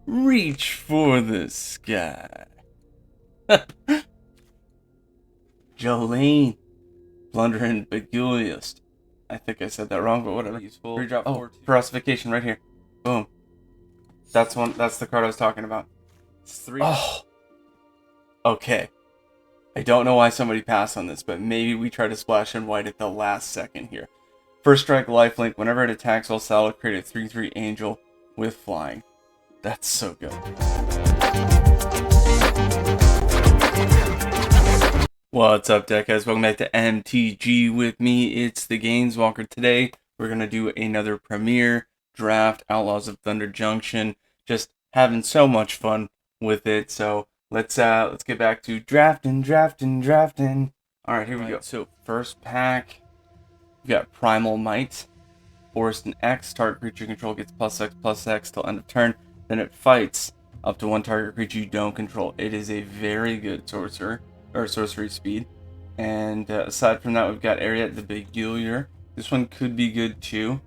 Reach for the sky. Jolene. Blundering Begulist. I think I said that wrong, but whatever. Useful. Redrop. Oh, Ferocification right here. Boom. That's one. That's the card I was talking about. It's 3. Oh. Okay. I don't know why somebody passed on this, but maybe we try to splash in white at the last second here. First strike, lifelink. Whenever it attacks, all solid, create a 3/3 angel with flying. That's so good. What's up, deck guys? Welcome back to MTG with me. It's the Gainswalker. Today, we're going to do another premiere draft, Outlaws of Thunder Junction. Just having so much fun with it. So let's get back to drafting. All right, here we go. So first pack, we got Primal Might. Forest an X, target creature you control gets +X/+X till end of turn. Then it fights up to one target creature you don't control. It is a very good sorcerer, or sorcery speed. And aside from that, we've got Ariat the Peculiar. This one could be good too.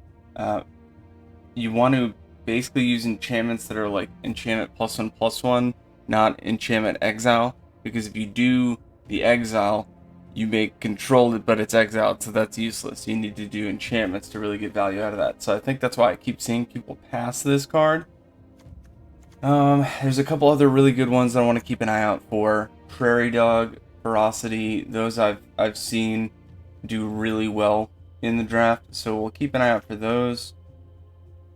You want to basically use enchantments that are like enchantment +1/+1, not enchantment exile. Because if you do the exile, you make control it, but it's exiled, so that's useless. You need to do enchantments to really get value out of that. So I think that's why I keep seeing people pass this card. There's a couple other really good ones that I want to keep an eye out for. Prairie Dog, Ferocity, those I've seen do really well in the draft, so we'll keep an eye out for those.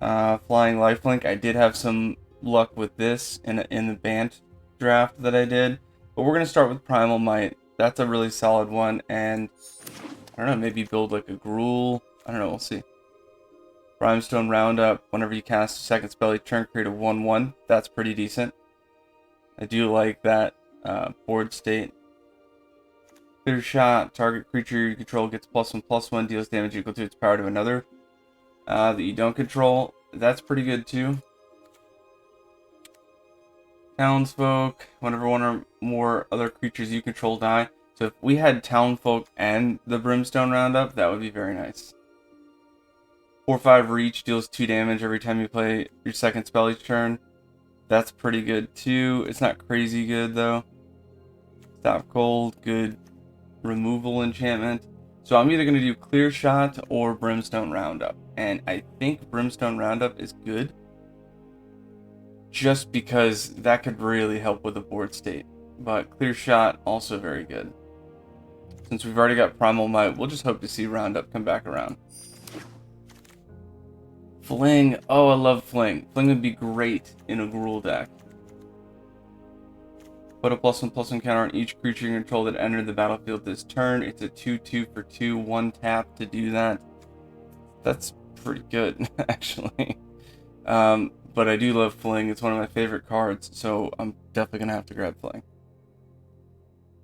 Flying Lifelink, I did have some luck with this in the Bant draft that I did, but we're going to start with Primal Might. That's a really solid one, and I don't know, maybe build like a Gruul. I don't know, we'll see. Brimstone Roundup, whenever you cast a second spell each turn, create a 1/1. That's pretty decent. I do like that board state. Clear Shot, target creature you control gets +1/+1, deals damage equal to its power to another that you don't control. That's pretty good too. Townsfolk, whenever one or more other creatures you control die. So if we had Townfolk and the Brimstone Roundup, that would be very nice. 4/5 Reach, deals 2 damage every time you play your second spell each turn. That's pretty good too. It's not crazy good though. Stop Cold, good removal enchantment. So I'm either going to do Clear Shot or Brimstone Roundup. And I think Brimstone Roundup is good, just because that could really help with the board state. But Clear Shot, also very good. Since we've already got Primal Might, we'll just hope to see Roundup come back around. Fling. Oh, I love Fling. Fling would be great in a Gruul deck. Put a +1/+1 counter on each creature you control that entered the battlefield this turn. It's a 2/2 for 2, 1 tap to do that. That's pretty good, actually. But I do love Fling. It's one of my favorite cards, so I'm definitely going to have to grab Fling.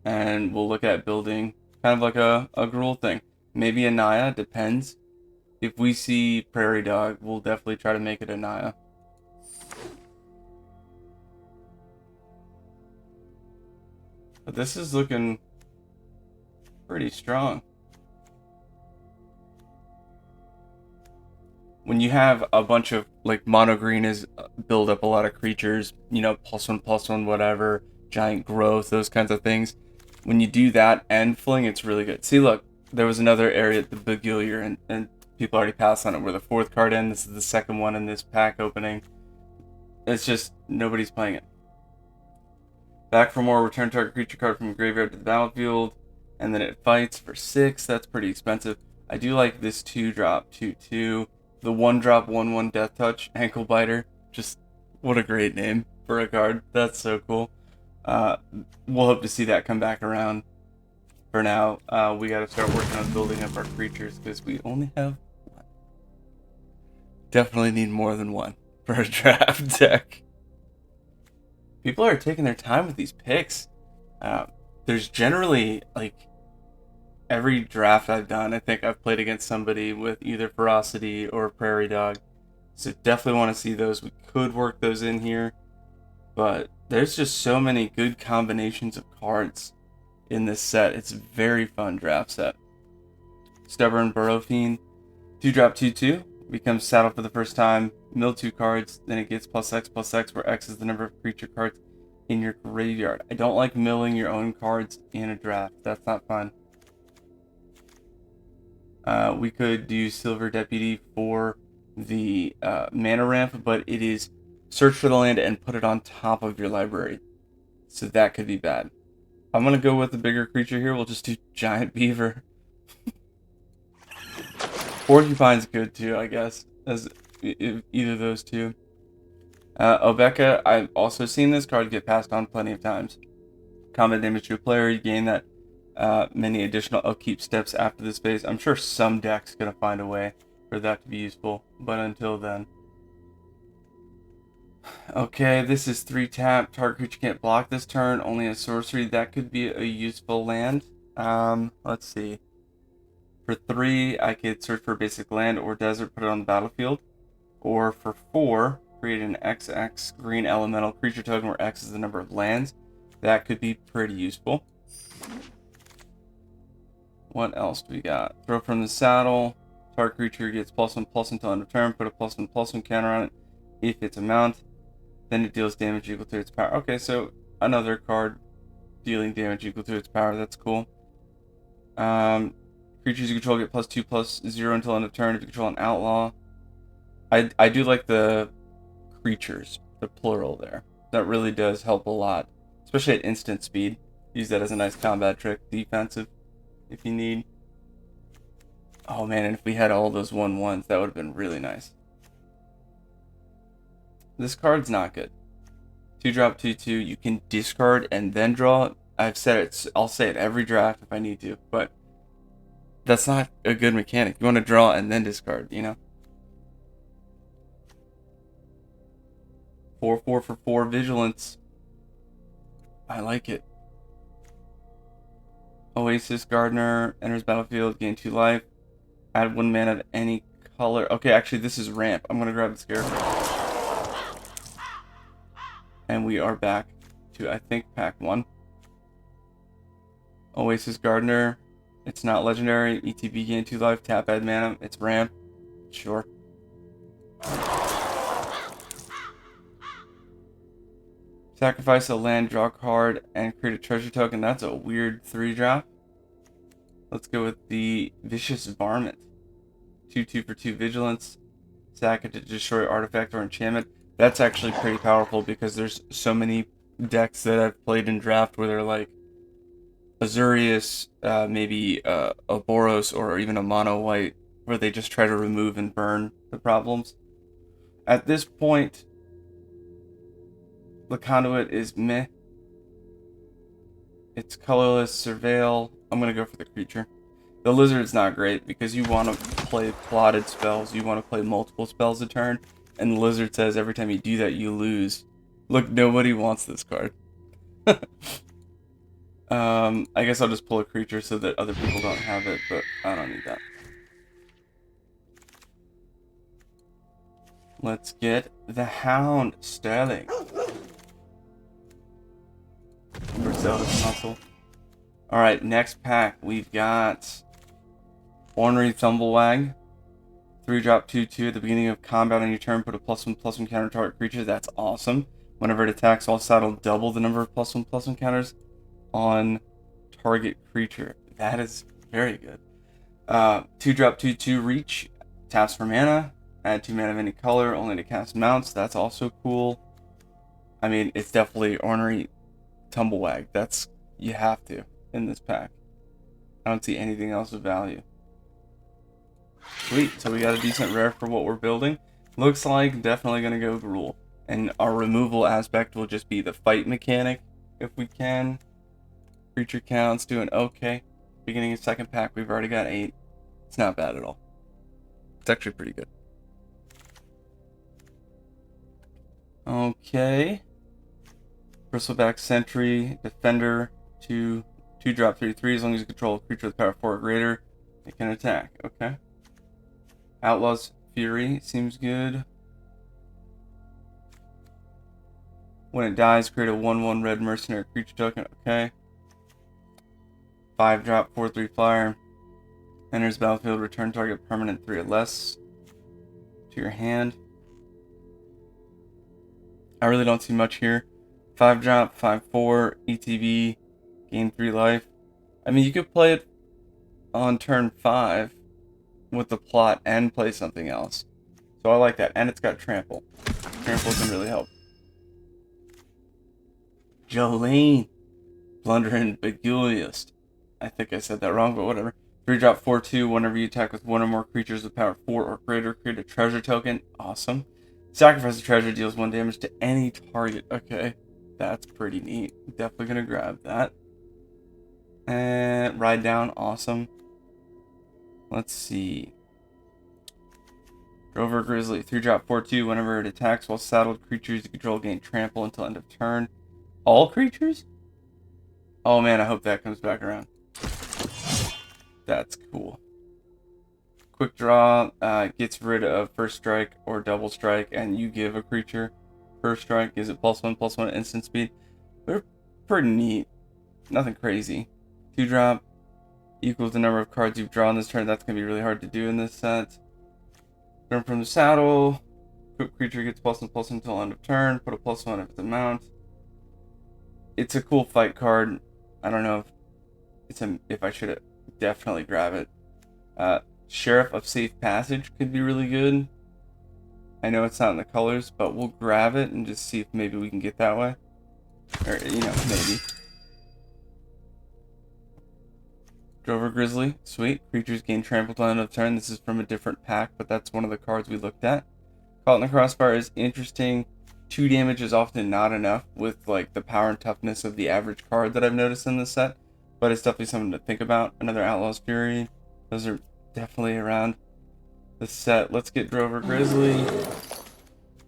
And we'll look at building kind of like a Gruul thing. Maybe a NAYA, depends. If we see Prairie Dog, we'll definitely try to make it a NAYA. But this is looking pretty strong. When you have a bunch of, like, mono green is build up a lot of creatures, you know, +1/+1, whatever, giant growth, those kinds of things. When you do that and Fling, it's really good. See, look, there was another area at the Peculiar, and people already passed on it. We're the 4th card in. This is the 2nd one in this pack opening. It's just, nobody's playing it. Back for more, return target creature card from the graveyard to the battlefield, and then it fights for 6. That's pretty expensive. I do like this 2-drop, 2/2. The 1-drop, 1/1 Death Touch, Ankle Biter. Just, what a great name for a card. That's so cool. We'll hope to see that come back around. For now, we gotta start working on building up our creatures, because we only have 1. Definitely need more than 1 for a draft deck. People are taking their time with these picks. There's generally, like, every draft I've done, I think I've played against somebody with either Ferocity or Prairie Dog. So definitely want to see those. We could work those in here. But there's just so many good combinations of cards in this set. It's a very fun draft set. Stubborn Burrow Fiend. 2-drop, 2/2. Becomes saddle for the first time. Mill 2 cards, then it gets +X, where X is the number of creature cards in your graveyard. I don't like milling your own cards in a draft. That's not fun. We could do Silver Deputy for the mana ramp, but it is search for the land and put it on top of your library. So that could be bad. I'm going to go with the bigger creature here. We'll just do Giant Beaver. Porcupine's good too, I guess, as either of those two. Obeka, I've also seen this card get passed on plenty of times. Combat damage to a player, you gain that many additional upkeep steps after this phase. I'm sure some deck's going to find a way for that to be useful, but until then. Okay, this is 3 tap. Target creature can't block this turn, only a sorcery. That could be a useful land. Let's see. For 3, I could search for a basic land or desert, put it on the battlefield. Or for 4, create an XX green elemental creature token where X is the number of lands. That could be pretty useful. What else do we got? Throw from the saddle. Target creature gets +1/+1 until end of turn. Put a +1/+1 counter on it if it's a mount. Then it deals damage equal to its power. Okay, so another card dealing damage equal to its power. That's cool. Creatures you control get +2/+0 until end of turn if you control an outlaw. I do like the creatures, the plural there. That really does help a lot, especially at instant speed. Use that as a nice combat trick, defensive, if you need. Oh man, and if we had all those 1/1s, that would have been really nice. This card's not good. 2-drop 2/2. You can discard and then draw. I've said it. I'll say it every draft if I need to, but that's not a good mechanic. You want to draw and then discard, you know? 4/4 for 4 vigilance. I like it. Oasis Gardener enters battlefield, gain 2 life. Add 1 mana of any color. Okay, actually this is ramp. I'm gonna grab the Scarecrow. And we are back to, I think, pack 1. Oasis Gardener. It's not legendary. ETB gain 2 life. Tap, add mana. It's ramp. Sure. Sacrifice a land, draw a card, and create a treasure token. That's a weird 3-drop. Let's go with the Vicious Varmint. 2/2 for 2 vigilance. Sack it to destroy artifact or enchantment. That's actually pretty powerful because there's so many decks that I've played in draft where they're like Azurius, maybe a Boros, or even a mono white, where they just try to remove and burn the problems. At this point, the Conduit is meh. It's colorless, Surveil. I'm gonna go for the creature. The Lizard's not great because you want to play plotted spells. You want to play multiple spells a turn, and the Lizard says every time you do that, you lose. Look, nobody wants this card. I guess I'll just pull a creature so that other people don't have it, but I don't need that. Let's get the Hound Sterling. Griselda's muscle. Alright, next pack. We've got Ornery Thumblewag. 3-drop 2/2 at the beginning of combat on your turn. Put a +1/+1 counter target creature. That's awesome. Whenever it attacks, all saddle double the number of +1/+1 counters on target creature. That is very good. 2-drop 2/2 reach. Taps for mana. Add 2 mana of any color, only to cast mounts. That's also cool. I mean, it's definitely Ornery Tumblewag. That's, you have to in this pack. I don't see anything else of value. Sweet, so we got a decent rare for what we're building. Looks like definitely gonna go Gruul. And our removal aspect will just be the fight mechanic, if we can. Creature counts doing okay. Beginning of second pack, we've already got 8. It's not bad at all. It's actually pretty good. Okay. Bristleback Sentry, Defender, 2-drop 3/3. As long as you control a creature with power 4 or greater, it can attack. Okay. Outlaws Fury seems good. When it dies, create a 1/1 red mercenary creature token. Okay. 5-drop 4/3 flyer. Enters battlefield, return target permanent 3 or less to your hand. I really don't see much here. 5 drop, 5/4, ETB, gain 3 life. I mean, you could play it on turn 5 with the plot and play something else. So I like that. And it's got trample. Trample can really help. Jolene. Blundering Begulist. I think I said that wrong, but whatever. 3 drop 4/2. Whenever you attack with one or more creatures with power 4 or greater, create a treasure token. Awesome. Sacrifice a treasure, deals 1 damage to any target. Okay. That's pretty neat. Definitely gonna grab that. And ride down. Awesome. Let's see. Drover Grizzly. 3 drop 4/2. Whenever it attacks while saddled, creatures you control gain trample until end of turn. All creatures? Oh man, I hope that comes back around. That's cool. Quick draw gets rid of first strike or double strike, and you give a creature first strike. Gives it +1/+1 instant speed. They're pretty neat. Nothing crazy. 2 drop equals the number of cards you've drawn this turn. That's going to be really hard to do in this set. Turn from the saddle. Equip creature gets +1/+1 until end of turn. Put a +1 if it's a mount. It's a cool fight card. I don't know if I should definitely grab it. Sheriff of Safe Passage could be really good. I know it's not in the colors, but we'll grab it and just see if maybe we can get that way. Or, maybe. Drover Grizzly, sweet. Creatures gain trample till end of turn. This is from a different pack, but that's one of the cards we looked at. Caught in the Crossfire is interesting. 2 damage is often not enough with like the power and toughness of the average card that I've noticed in this set, but it's definitely something to think about. Another Outlaws Fury. Those are definitely around the set. Let's get Drover Grizzly.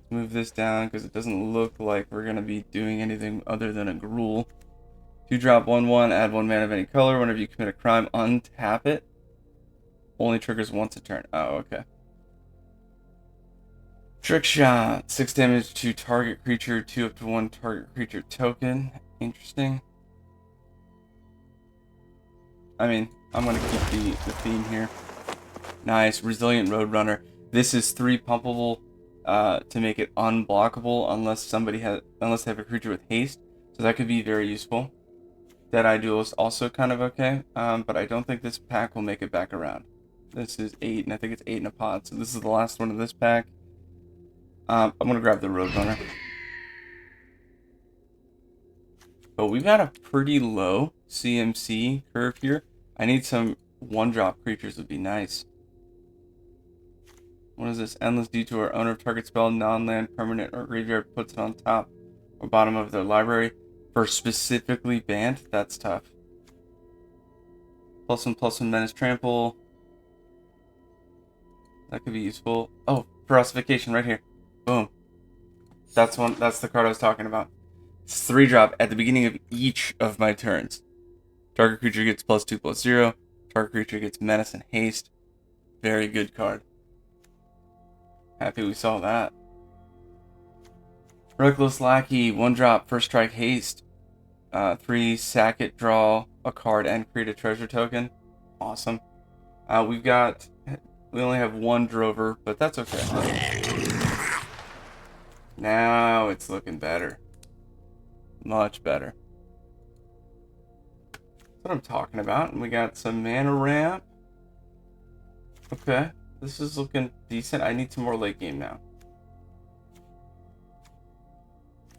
Move this down because it doesn't look like we're going to be doing anything other than a Gruul. 2 drop 1/1, add 1 mana of any color. Whenever you commit a crime, untap it. Only triggers once a turn. Oh, okay. Trick Shot. 6 damage to target creature, 2 up to 1 target creature token. Interesting. I mean, I'm going to keep the theme here. Nice. Resilient Roadrunner. This is 3 pumpable to make it unblockable unless they have a creature with haste. So that could be very useful. Deadeye Duelist also kind of okay, but I don't think this pack will make it back around. This is 8, and I think it's 8 in a pod, so this is the last one of this pack. I'm going to grab the Roadrunner. But we've got a pretty low CMC curve here. I need some 1-drop creatures would be nice. What is this? Endless Detour. Owner of target spell, non-land, permanent, or graveyard puts it on top or bottom of their library. For specifically banned, that's tough. +1/+1 Menace Trample. That could be useful. Oh, Perossification right here. Boom. That's the card I was talking about. It's 3 drop at the beginning of each of my turns. Target creature gets +2/+0. Target creature gets Menace and Haste. Very good card. Happy we saw that. Reckless Lackey, 1 drop, first strike haste. 3 sack it, draw a card, and create a treasure token. Awesome. We only have 1 Drover, but that's okay. Now it's looking better. Much better. That's what I'm talking about. And we got some mana ramp. Okay. This is looking decent. I need some more late game now.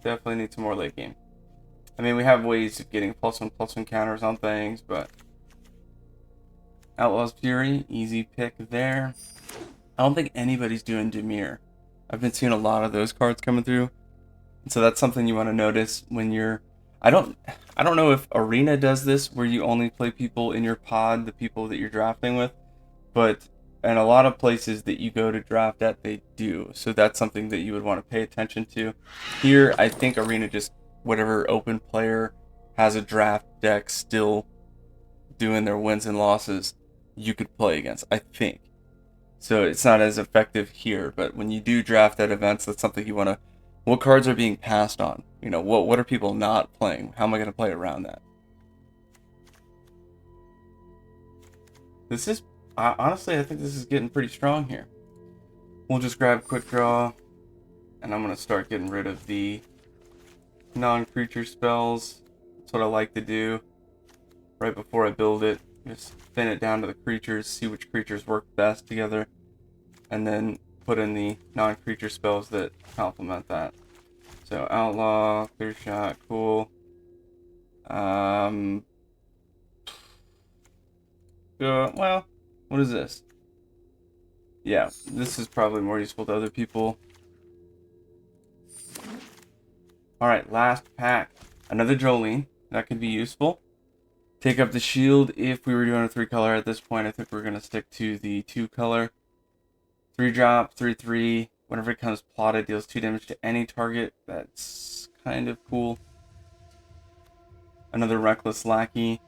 Definitely need some more late game. I mean, we have ways of getting +1/+1 counters on things, but Outlaws Fury, easy pick there. I don't think anybody's doing Dimir. I've been seeing a lot of those cards coming through, and so that's something you want to notice when you're. I don't know if Arena does this, where you only play people in your pod, the people that you're drafting with, but in a lot of places that you go to draft at, they do. So that's something that you would want to pay attention to. Here, I think Arena just, whatever open player has a draft deck still doing their wins and losses, you could play against, I think. So it's not as effective here, but when you do draft at events, that's something you want to. What cards are being passed on? What are people not playing? How am I going to play around that? This is honestly, I think this is getting pretty strong here. We'll just grab quick draw. And I'm going to start getting rid of the non-creature spells. That's what I like to do right before I build it. Just thin it down to the creatures, see which creatures work best together, and then put in the non-creature spells that complement that. So Outlaw, Clear Shot, cool. Well, what is this? Yeah, this is probably more useful to other people. Alright, last pack. Another Jolene. That could be useful. Take up the shield. If we were doing a 3-color at this point, I think we're going to stick to the 2-color. 3-drop, 3/3. Whenever it comes plotted, deals 2 damage to any target. That's kind of cool. Another Reckless Lackey.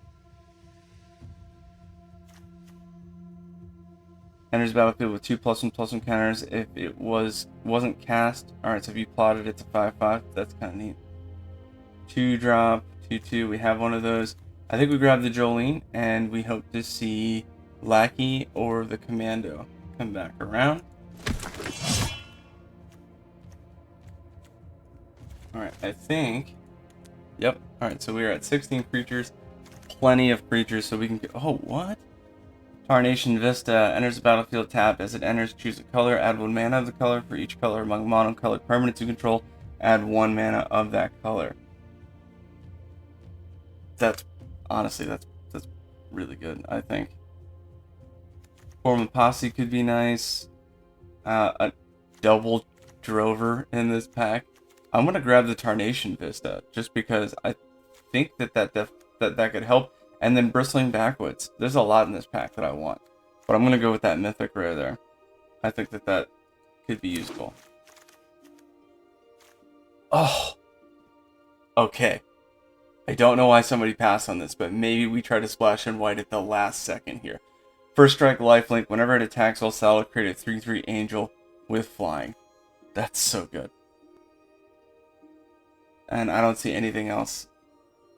Enters battlefield with 2+1/+1 counters if it wasn't cast. Alright, so if you plotted, it's a 5/5. That's kind of neat. 2-drop, 2/2. We have one of those. I think we grabbed the Jolene, and we hope to see Lackey or the Commando come back around. Alright, I think... Yep. Alright, so we are at 16 creatures. Plenty of creatures, so we can get... Oh, what? Tarnation Vista. Enters the battlefield tap. As it enters, choose a color. Add 1 mana of the color. For each color among monocolored permanents you control, add 1 mana of that color. That's... Honestly, that's really good, I think. Form of Posse could be nice. A double Drover in this pack. I'm going to grab the Tarnation Vista, just because I think that could help. And then Bristling Backwoods. There's a lot in this pack that I want. But I'm going to go with that Mythic Rare there. I think that could be useful. Oh! Okay. I don't know why somebody passed on this, but maybe we try to splash in white at the last second here. First strike, lifelink. Whenever it attacks while solid, create a 3/3 angel with flying. That's so good. And I don't see anything else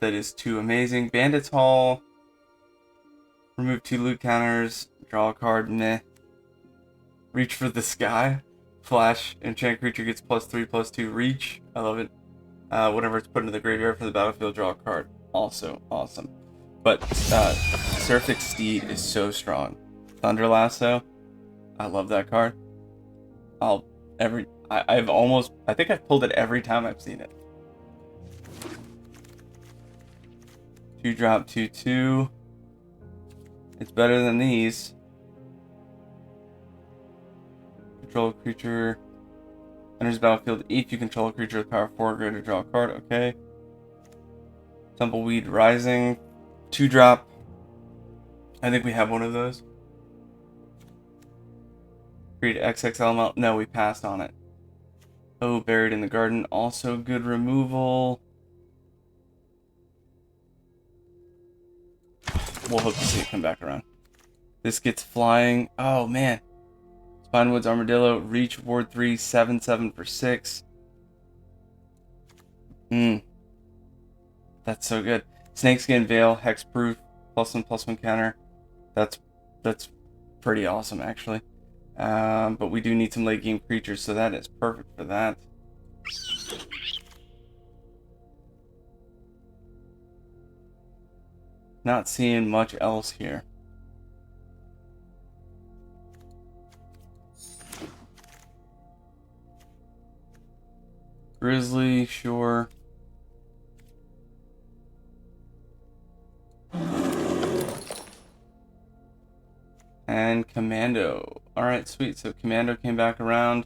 that is too amazing. Bandit's Hall. Remove 2 loot counters. Draw a card. Meh. Reach for the Sky. Flash. Enchant creature gets +3/+2 reach. I love it. Whenever it's put into the graveyard for the battlefield, draw a card. Also awesome. But Seraphic Steed is so strong. Thunder Lasso. I love that card. I think I've pulled it every time I've seen it. 2-drop, 2/2. It's better than these. Control a creature. Enters battlefield. If you control a creature with power 4 or greater, draw a card. Okay. Tumbleweed Rising. 2-drop. I think we have one of those. Create XXL amount. No, we passed on it. Oh, Buried in the Garden. Also good removal. We'll hope to see it come back around. This gets flying. Oh, man. Spinewood's Armadillo. Reach, Ward 3, 7/7 for 6. That's so good. Snakeskin Veil, Hexproof, +1/+1 counter. That's pretty awesome, actually. But we do need some late game creatures, so that is perfect for that. Not seeing much else here. Grizzly, sure. And Commando. Alright, sweet. So Commando came back around.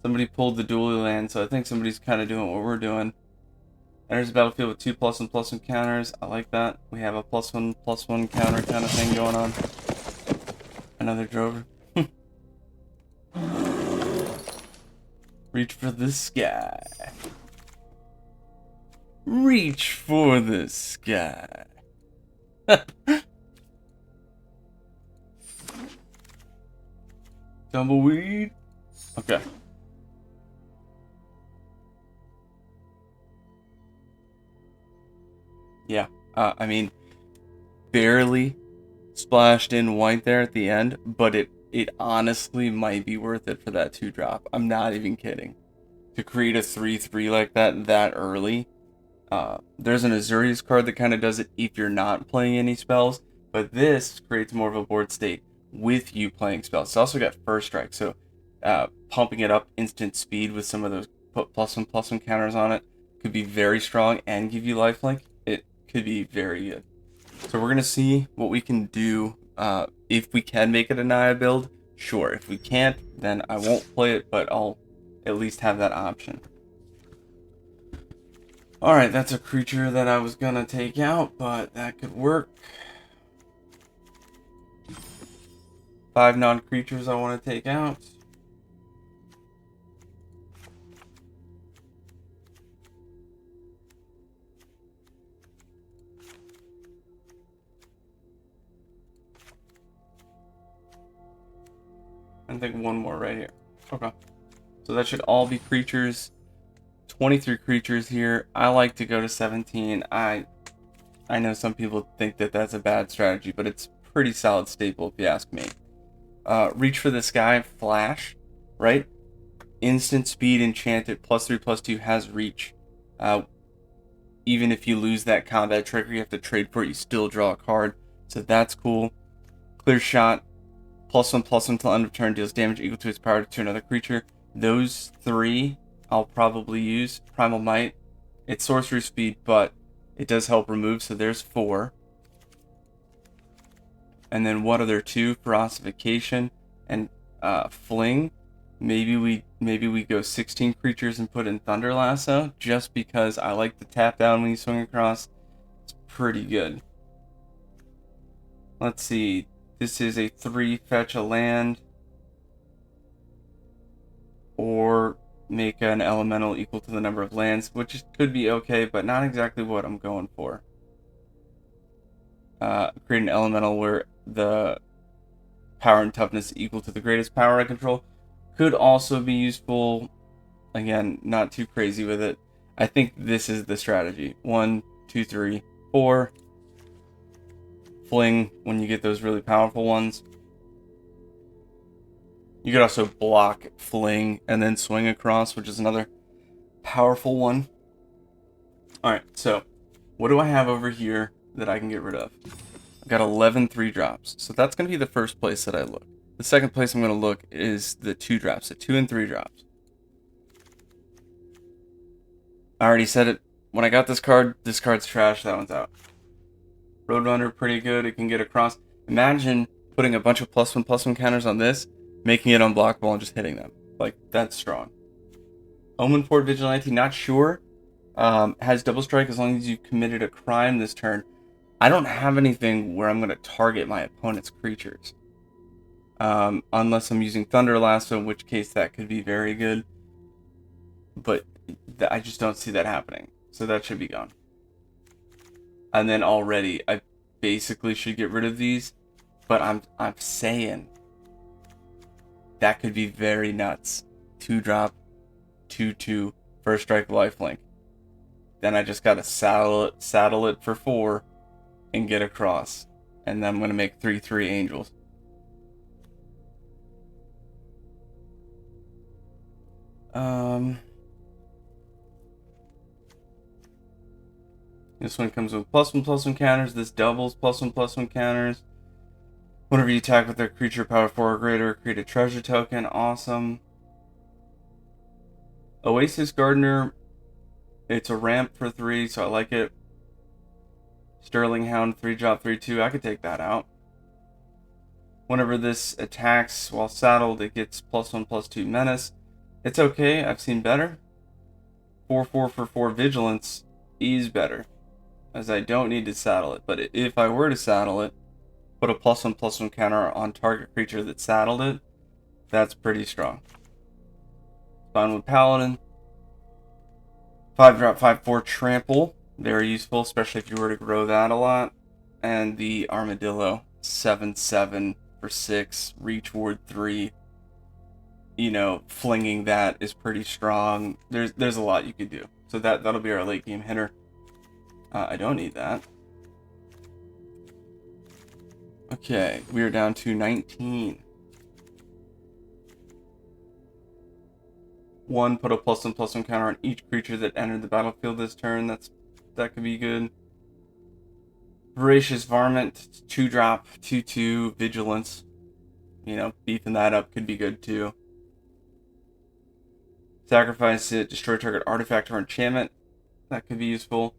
Somebody pulled the dually land, so I think somebody's kind of doing what we're doing. Enters the battlefield with 2 +1/+1 counters. I like that. We have a +1/+1 counter kind of thing going on. Another Drover. Reach for the sky. Reach for the sky. Tumbleweed. Okay. Yeah. I mean, barely splashed in white there at the end, but it honestly might be worth it for that 2-drop. I'm not even kidding. to create a 3/3 like that early. There's an Azurius card that kind of does it if you're not playing any spells, but this creates more of a board state with you playing spells. It's also got first strike, so pumping it up instant speed with some of those +1/+1 counters on it could be very strong and give you lifelink. It could be very good. So we're gonna see what we can do. If we can make it a NAYA build, sure. If we can't, then I won't play it, but I'll at least have that option. Alright, that's a creature that I was gonna take out, but that could work. 5 non-creatures I want to take out. I think one more right here. Okay. So that should all be creatures. 23 creatures here. I like to go to 17. I know some people think that that's a bad strategy, but it's pretty solid staple if you ask me. Reach for the Sky, Flash, right? Instant speed enchanted, +3/+2 has reach. Even if you lose that combat trigger, you have to trade for it, you still draw a card. So that's cool. Clear shot, +1/+1 till end of turn, deals damage equal to its power to another creature. Those 3 I'll probably use. Primal Might, it's sorcery speed, but it does help remove, so there's 4. And then what are there 2? For Ossification and Fling. Maybe we go 16 creatures and put in Thunder Lasso, just because I like to tap down when you swing across. It's pretty good. Let's see. This is a 3 fetch a land. Or make an elemental equal to the number of lands, which could be okay, but not exactly what I'm going for. Create an elemental where the power and toughness is equal to the greatest power I control. Could also be useful. Again, not too crazy with it. I think this is the strategy. 1, 2, 3, 4. Fling when you get those really powerful ones. You could also block, fling, and then swing across, which is another powerful one. Alright, so what do I have over here that I can get rid of? I've got 11 3-drops. So that's going to be the first place that I look. The second place I'm going to look is the 2-drops, the 2 and 3 drops. I already said it. When I got this card's trash, that one's out. Roadrunner, pretty good. It can get across. Imagine putting a bunch of +1/+1 counters on this, making it unblockable and just hitting them. Like, that's strong. Omen Fort Vigilante, not sure. Has double strike as long as you've committed a crime this turn. I don't have anything where I'm going to target my opponent's creatures. Unless I'm using Thunder Lasso, in which case that could be very good. But I just don't see that happening. So that should be gone. And then already, I basically should get rid of these. But I'm saying that could be very nuts. 2-drop, 2/2, first strike lifelink. Then I just gotta saddle it for 4 and get across. And then I'm gonna make 3/3 angels. This one comes with +1/+1 counters. This doubles +1/+1 counters. Whenever you attack with their creature power 4 or greater, create a treasure token. Awesome. Oasis Gardener. It's a ramp for 3, so I like it. Sterling Hound, 3-drop, 3/2. I could take that out. Whenever this attacks while saddled, it gets +1/+2 menace. It's okay. I've seen better. 4/4 for 4 vigilance is better, as I don't need to saddle it. But if I were to saddle it, put a +1/+1 counter on target creature that saddled it, that's pretty strong. Vinewood Paladin. 5-drop, 5/4 trample. Very useful, especially if you were to grow that a lot. And the Armadillo. 7/7 for 6. Reach ward 3. You know, flinging that is pretty strong. There's a lot you could do. So that'll be our late game hitter. I don't need that. Okay, we are down to 19. 1, put a +1/+1 counter on each creature that entered the battlefield this turn. That could be good. Voracious Varmint, 2-drop, 2/2, Vigilance. You know, beefing that up could be good too. Sacrifice it, destroy target artifact or enchantment. That could be useful.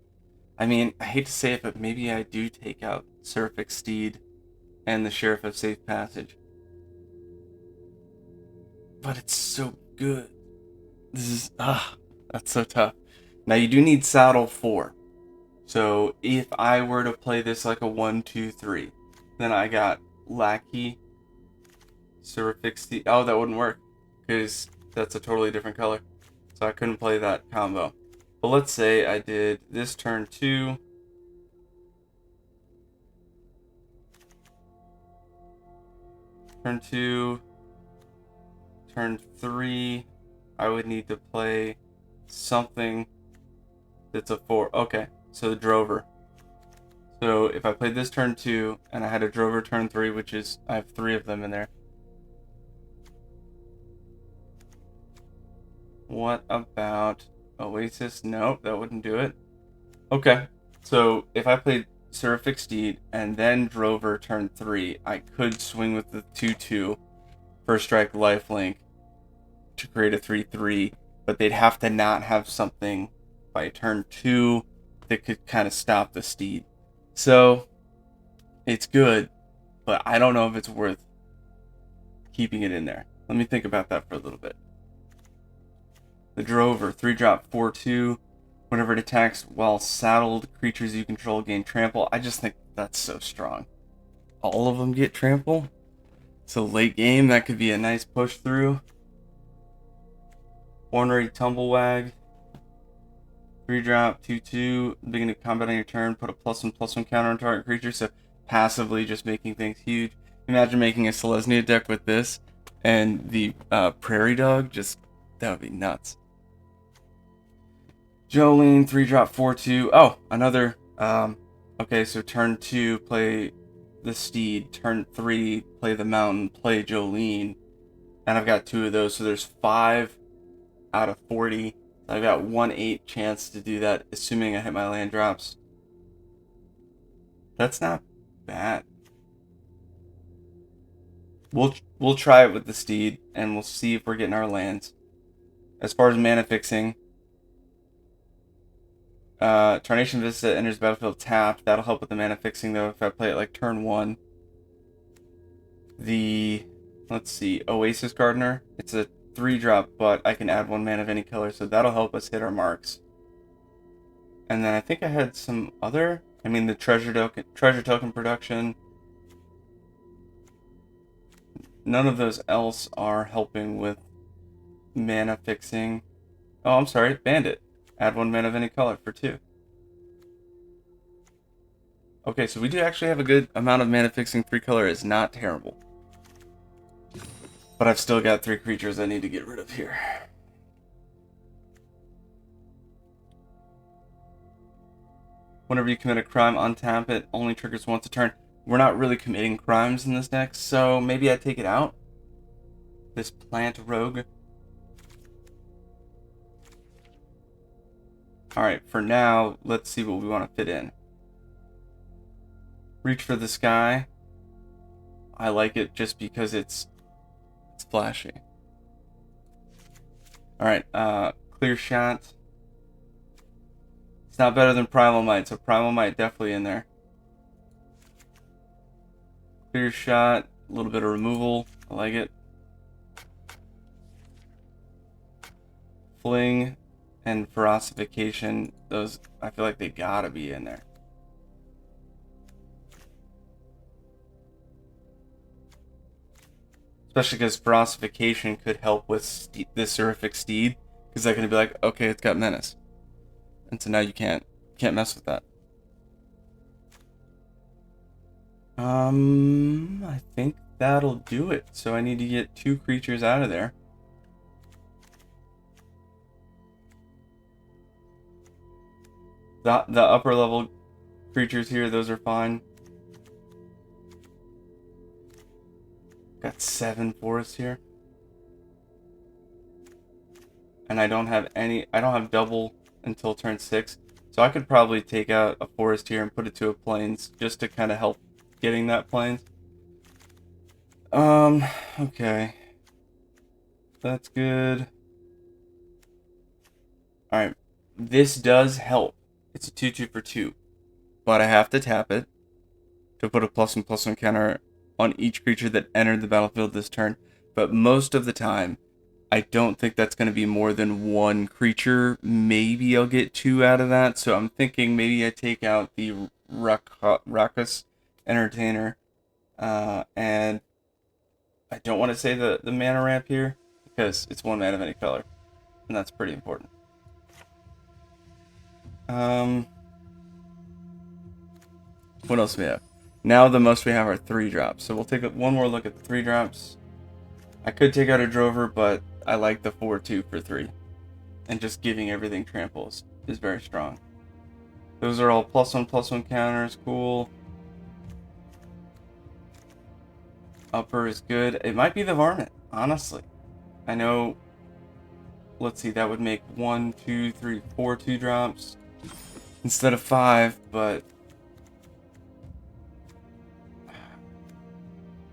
I mean, I hate to say it, but maybe I do take out Seraphic Steed and the Sheriff of Safe Passage. But it's so good. That's so tough. Now you do need Saddle 4. So if I were to play this like a 1-2-3, then I got Lackey, Seraphic Steed. Oh, that wouldn't work because that's a totally different color. So I couldn't play that combo. But let's say I did this turn 2. Turn 2. Turn 3. I would need to play something that's a 4. Okay, so the Drover. So if I played this turn 2 and I had a Drover turn 3, which is, I have 3 of them in there. What about Oasis? Nope, that wouldn't do it. Okay, so if I played Seraphic Steed and then Drover turn 3, I could swing with the 2/2 First Strike Lifelink to create a 3/3, but they'd have to not have something by turn 2 that could kind of stop the Steed. So it's good, but I don't know if it's worth keeping it in there. Let me think about that for a little bit. The Drover, 3-drop, 4/2. Whenever it attacks while saddled, creatures you control gain trample. I just think that's so strong. All of them get trample. So late game, that could be a nice push through. Ornery Tumblewag, 3-drop, 2/2. Beginning of combat on your turn, put a +1/+1 counter on target creature. So passively just making things huge. Imagine making a Selesnya deck with this and the Prairie Dog. Just, that would be nuts. Jolene, 3-drop, 4/2. Oh, another. Okay, so turn 2, play the Steed. Turn 3, play the Mountain, play Jolene. And I've got 2 of those, so there's 5 out of 40. I've got 1/8 chance to do that, assuming I hit my land drops. That's not bad. We'll try it with the Steed, and we'll see if we're getting our lands. As far as mana fixing, Tarnation Vista enters battlefield tapped. That'll help with the mana fixing, though, if I play it like turn 1. Let's see, Oasis Gardener. It's a 3-drop, but I can add 1 mana of any color, so that'll help us hit our marks. And then I think I had some other... the treasure token production. None of those else are helping with mana fixing. Oh, I'm sorry, Bandit. Add 1 mana of any color for 2. Okay, so we do actually have a good amount of mana fixing. 3 color is not terrible. But I've still got 3 creatures I need to get rid of here. Whenever you commit a crime, untap it. Only triggers once a turn. We're not really committing crimes in this deck, so maybe I take it out. This Plant Rogue. Alright, for now, let's see what we want to fit in. Reach for the Sky. I like it just because it's flashy. Alright, Clear Shot. It's not better than Primal Might, so Primal Might definitely in there. Clear Shot, a little bit of removal. I like it. Fling and Ferocification, those, I feel like they gotta be in there. Especially because Ferocification could help with this Seraphic Steed, because they're gonna be like, okay, it's got Menace, and so now you can't mess with that. I think that'll do it. So I need to get 2 creatures out of there. The upper level creatures here, those are fine. Got 7 forests here. and I don't have double until turn 6. So I could probably take out a forest here and put it to a plains just to kind of help getting that plains. Okay. That's good. Alright. This does help. It's a 2/2 for 2. But I have to tap it to put a +1/+1 counter on each creature that entered the battlefield this turn. But most of the time, I don't think that's going to be more than one creature. Maybe I'll get 2 out of that. So I'm thinking maybe I take out the Raucous Entertainer. And I don't want to say the mana ramp here, because it's 1 mana of any color. And that's pretty important. What else do we have? Now the most we have are 3-drops. So we'll take one more look at the 3-drops. I could take out a Drover, but I like the 4/2 for 3. And just giving everything tramples is very strong. Those are all +1/+1 counters. Cool. Upper is good. It might be the Varmint, honestly. I know. Let's see, that would make 1, 2, 3, 4 2-drops instead of 5, but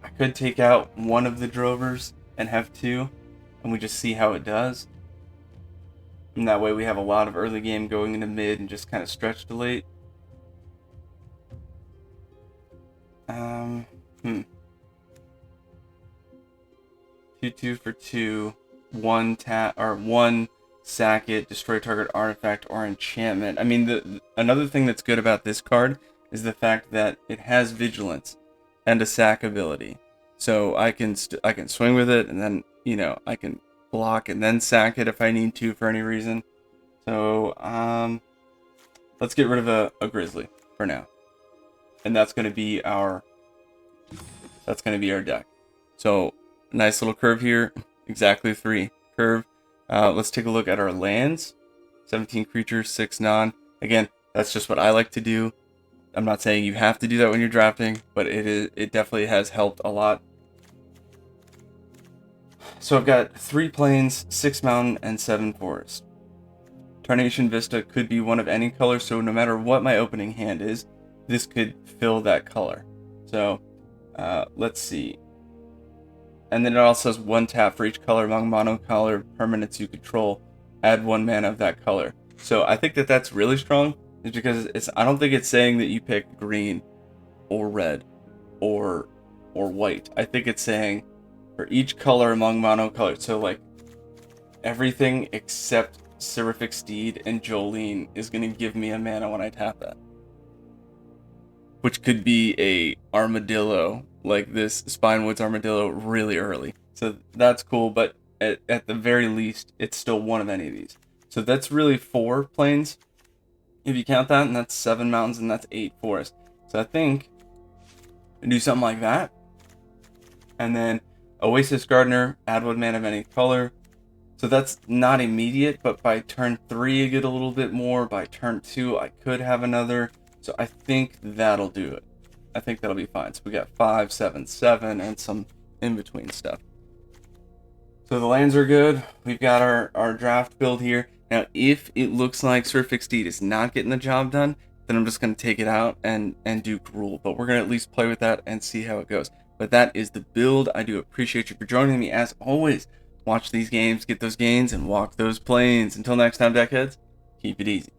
I could take out one of the Drovers and have 2, and we just see how it does. And that way we have a lot of early game going into mid and just kind of stretch to late. 2/2 for 2, 1 tap or 1 sack it, destroy target artifact or enchantment. I mean, another thing that's good about this card is the fact that it has vigilance and a sack ability. So I can swing with it, and then I can block and then sack it if I need to for any reason. So let's get rid of a Grizzly for now, and that's going to be our deck. So nice little curve here, exactly 3 curve. Let's take a look at our lands. 17 creatures, 6 non. Again, that's just what I like to do. I'm not saying you have to do that when you're drafting, but it definitely has helped a lot. So I've got 3 plains, 6 mountain, and 7 forest. Tarnation Vista could be one of any color, so no matter what my opening hand is, this could fill that color. So let's see. And then it also has 1 tap for each color among monocolor permanents you control. Add 1 mana of that color. So I think that's really strong, is because I don't think it's saying that you pick green or red or white. I think it's saying for each color among monocolor. So like everything except Seraphic Steed and Jolene is going to give me a mana when I tap that. Which could be a armadillo, like this Spinewoods Armadillo really early. So that's cool, but at the very least, it's still one of any of these. So that's really 4 plains, if you count that, and that's 7 mountains, and that's 8 forests. So I think I do something like that. And then Oasis Gardener, add 1 mana of any color. So that's not immediate, but by turn 3 I get a little bit more. By turn 2 I could have another. So I think that'll do it. I think that'll be fine. So we got 5, 7, 7, and some in-between stuff. So the lands are good. We've got our draft build here. Now, if it looks like Seraphic Steed is not getting the job done, then I'm just going to take it out and do Gruul. But we're going to at least play with that and see how it goes. But that is the build. I do appreciate you for joining me. As always, watch these games, get those gains, and walk those planes. Until next time, deckheads, keep it easy.